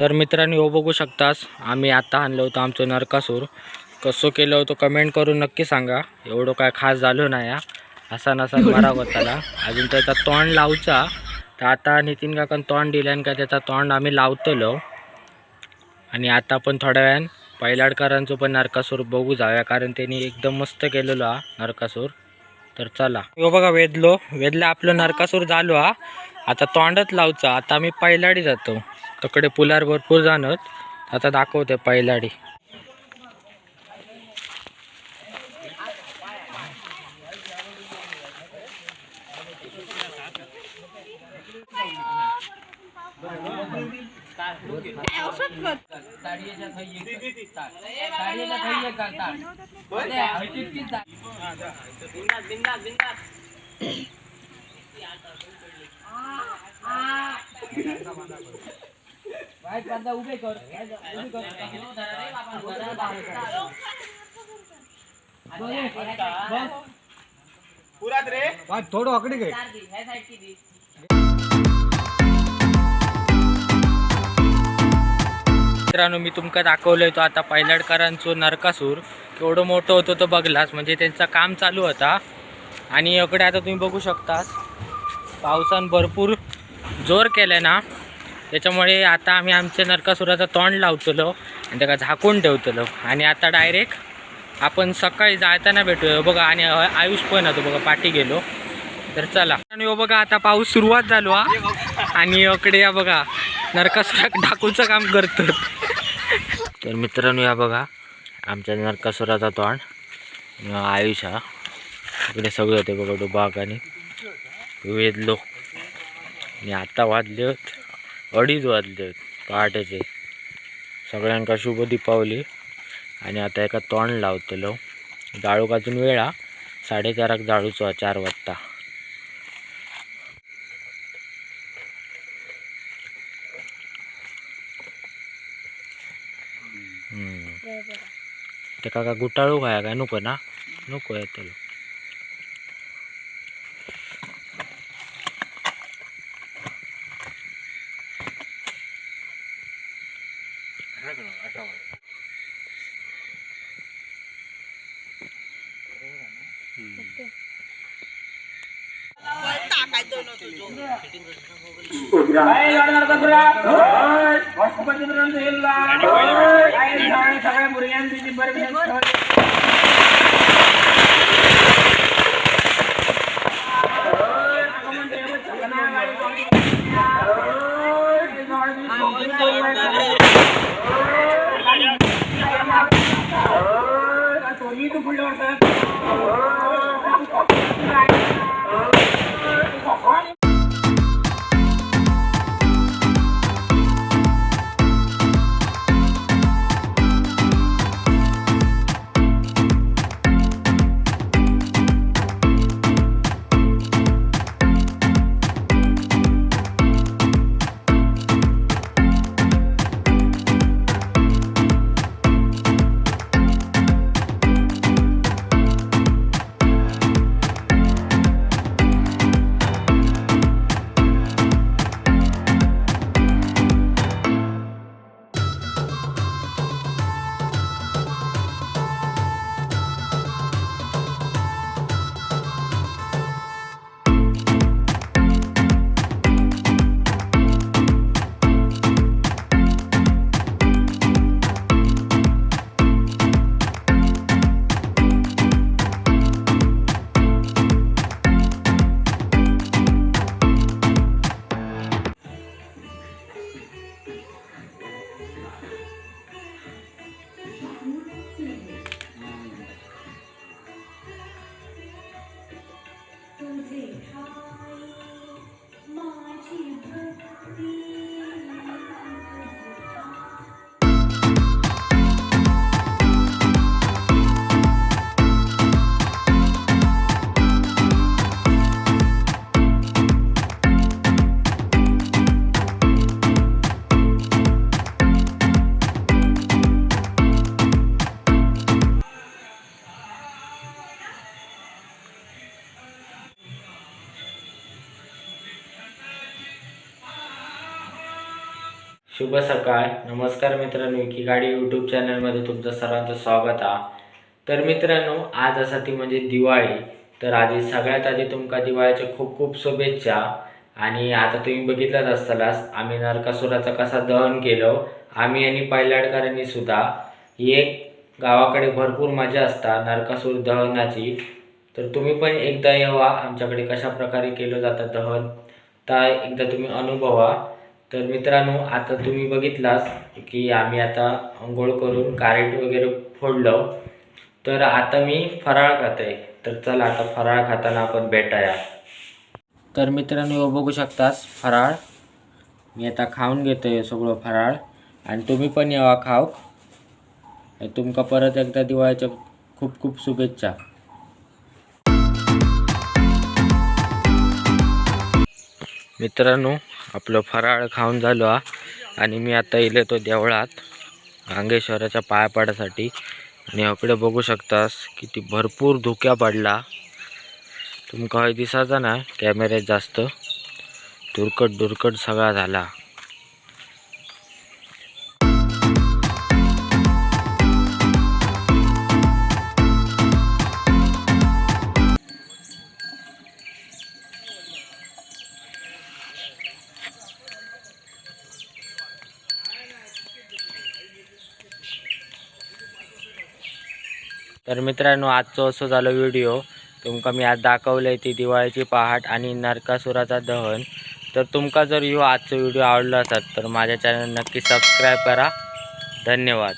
तर मित्रांनो हो बघू शकतास आम्ही आता आणलो होतो आमचं नरकासूर कसं केलं होतं कमेंट करून नक्की सांगा। एवढं काय खास झालं नाही असा नसा मरा होताला अजून त्याचा तोंड लावचा तर आता नितीन काकान तोंड दिल्यान का त्याचा तोंड आम्ही लावतलो आणि आता आपण थोड्या वेळान पैलाडकरांचं पण नरकासूर बघू जाऊया कारण त्यांनी एकदम मस्त केलेलो हा नरकासूर। तर चला हो बघा वेदला आपलं नरकासूर झालो हा आता तोंडच लावचा। आता आम्ही पैलाडी जातो तकडे पुलार भरपूर जाणत आता दाखवते पैलाडी। थोडं अकडे घे मित्रांनो मी तुमका दाखवलंय तो आता पैलाडकरांचं नरकासूर केवढं मोठं होतं तो बघलास म्हणजे त्यांचं काम चालू होता आणि इकडे आता तुम्ही बघू शकतास पावसान भरपूर जोर केलाय ना त्याच्यामुळे आता आम्ही आमच्या नरकासुराचा तोंड लावतलो आणि त्याला झाकून ठेवतलो आणि आता डायरेक्ट आपण सकाळी जाताना भेटूया बघा। आणि आयुष पण होतो बघा पाठी गेलो तर चला आणि बघा आता पाऊस सुरुवात झालो हा आणि इकडे या बघा नरकासुराक ढाकूचं काम करतो। तर मित्रांनो या बघा आमच्या नरकासुराचा तोंड आयुष हा इकडे सगळे होते बघा डुबाग आणि वेदलो आणि आता वाजले 2:30 वाजले पहाटेचे। सगळ्यांका शुभ दीपावली आणि आता एका तोंड लावतलो जाळूक अजून वेळा 4:30 जाळूचो 4 वाजता। ते काका गुटाळू खाया काय नको ना नको येतलो शुभ सकाळ. नमस्कार मित्रांनो, की गाडी यूट्यूब चॅनलमध्ये तुमचं सर्वांचं स्वागत आहे. तर मित्रांनो, आज असा ती म्हणजे दिवाळी. तर आधी सगळ्यात आधी तुमका दिवाळीच्या खूप खूप शुभेच्छा. आणि आता तुम्ही बघितलंच असतालाच आम्ही नरकासुराचं कसा दहन केलं, आम्ही आणि पैलाडकरांनी सुद्धा. ही एक गावाकडे भरपूर मजा असता नरकासूर दहनाची. तर तुम्ही पण एकदा येवा, आमच्याकडे कशा प्रकारे केलं जातं दहन तर एकदा तुम्ही अनुभवा. तर मित्रांनो, आता तुम्ही बघितलास की आम्ही आता अंघोळ करून कारेट वगैरे फोडलं. तर आता मी फराळ खातोय. तर चला आता फराळ खाताना आपण भेटाया. तर मित्रांनो, बघू शकतास फराळ मी आता खाऊन घेतोय सगळं फराळ. आणि तुम्ही पण यावा खाऊ. तुमका परत एकदा दिवाळीच्या खूप खूप शुभेच्छा. मित्रांनो, आपलं फराळ खाऊन झालं आणि मी आता इले तो देवळात गांगेश्वराच्या पाया पाडासाठी. आणि इकडे बघू शकतास किती भरपूर धुक्या पडला. तुमका हे दिसायचा ना कॅमेऱ्यात जास्त दुर्कट सगळा झाला. तर मित्रांनो, आजचं असं झालं व्हिडिओ. तुमका मी आज दाखवलंय ती दिवाळीची पहाट आणि नरकासुराचा दहन. तर तुमका जर ह्यो आजचा व्हिडिओ आवडला असेल तर माझ्या चॅनल नक्की सबस्क्राईब करा. धन्यवाद.